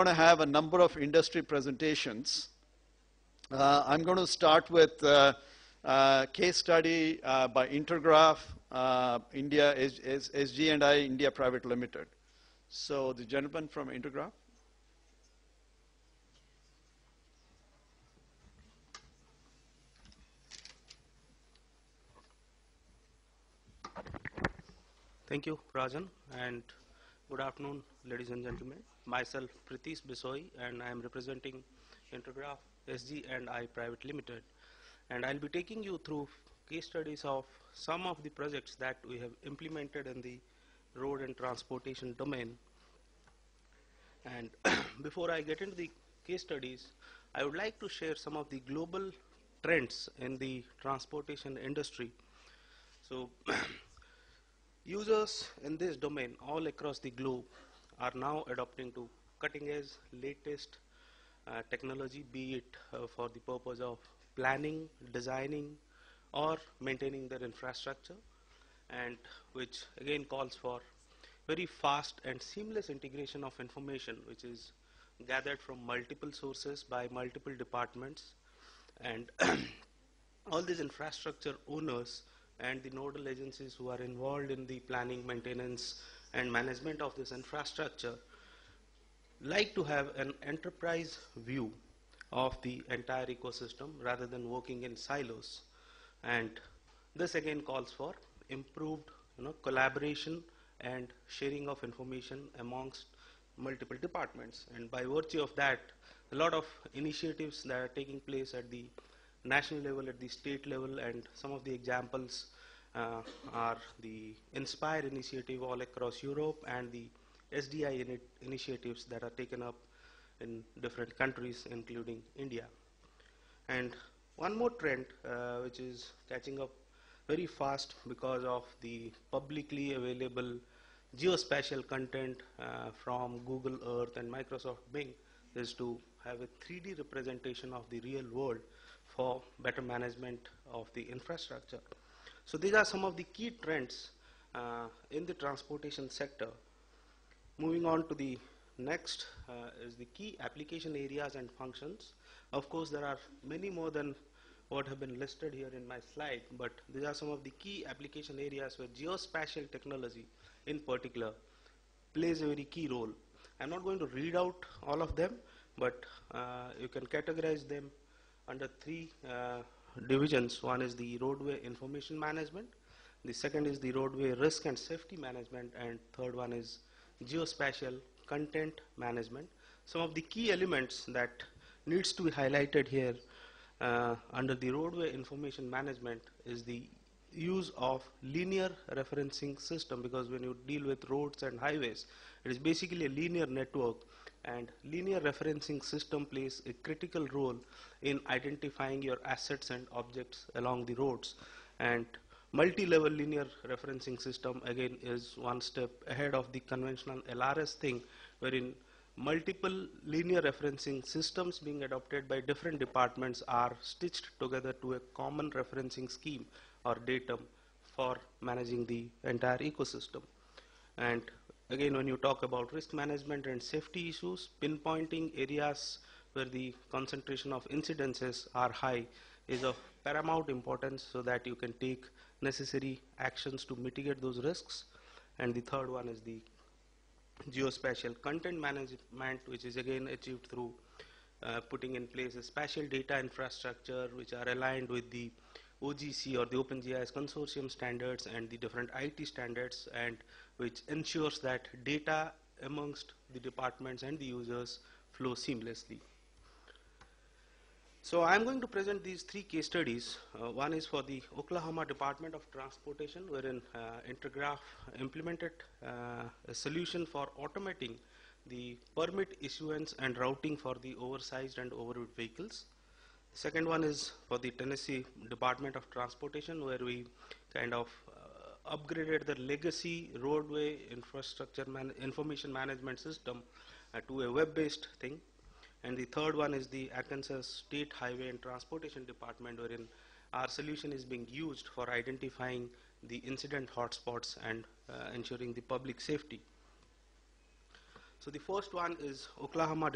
going to have a number of industry presentations. I'm going to start with a case study by Intergraph, India, SG&I India Private Limited. So the gentleman from Intergraph. Thank you, Rajan, and good afternoon, ladies and gentlemen. Myself, Pritish Bisoi, and I am representing Intergraph SG&I Private Limited. And I'll be taking you through case studies of some of the projects that we have implemented in the road and transportation domain. And before I get into the case studies, I would like to share some of the global trends in the transportation industry. So users in this domain all across the globe are now adopting to cutting edge latest technology, be it for the purpose of planning, designing, or maintaining their infrastructure, and which again calls for very fast and seamless integration of information which is gathered from multiple sources by multiple departments, and all these infrastructure owners and the nodal agencies who are involved in the planning, maintenance, and management of this infrastructure like to have an enterprise view of the entire ecosystem rather than working in silos. And this again calls for improved collaboration and sharing of information amongst multiple departments. And by virtue of that, a lot of initiatives that are taking place at the national level, at the state level, and some of the examples are the Inspire initiative all across Europe and the SDI initiatives that are taken up in different countries, including India. And one more trend which is catching up very fast because of the publicly available geospatial content from Google Earth and Microsoft Bing is to have a 3D representation of the real world for better management of the infrastructure. So these are some of the key trends in the transportation sector. Moving on to the next is the key application areas and functions. Of course, there are many more than what have been listed here in my slide, but these are some of the key application areas where geospatial technology in particular plays a very key role. I'm not going to read out all of them, but you can categorize them under three divisions. One is the roadway information management, the second is the roadway risk and safety management, and third one is geospatial content management. Some of the key elements that needs to be highlighted here under the roadway information management is the use of linear referencing system, because when you deal with roads and highways, it is basically a linear network, and linear referencing system plays a critical role in identifying your assets and objects along the roads. And multi-level linear referencing system again is one step ahead of the conventional LRS thing, wherein multiple linear referencing systems being adopted by different departments are stitched together to a common referencing scheme or datum for managing the entire ecosystem. And again, when you talk about risk management and safety issues, pinpointing areas where the concentration of incidences are high is of paramount importance so that you can take necessary actions to mitigate those risks. And the third one is the geospatial content management, which is again achieved through putting in place a spatial data infrastructure which are aligned with the OGC or the OpenGIS consortium standards and the different IT standards, and which ensures that data amongst the departments and the users flow seamlessly. So I'm going to present these three case studies. One is for the Oklahoma Department of Transportation, wherein Intergraph implemented a solution for automating the permit issuance and routing for the oversized and overweight vehicles. The second one is for the Tennessee Department of Transportation, where we kind of upgraded the legacy roadway infrastructure information management system to a web-based thing. And the third one is the Arkansas State Highway and Transportation Department, wherein our solution is being used for identifying the incident hotspots and ensuring the public safety. So the first one is Oklahoma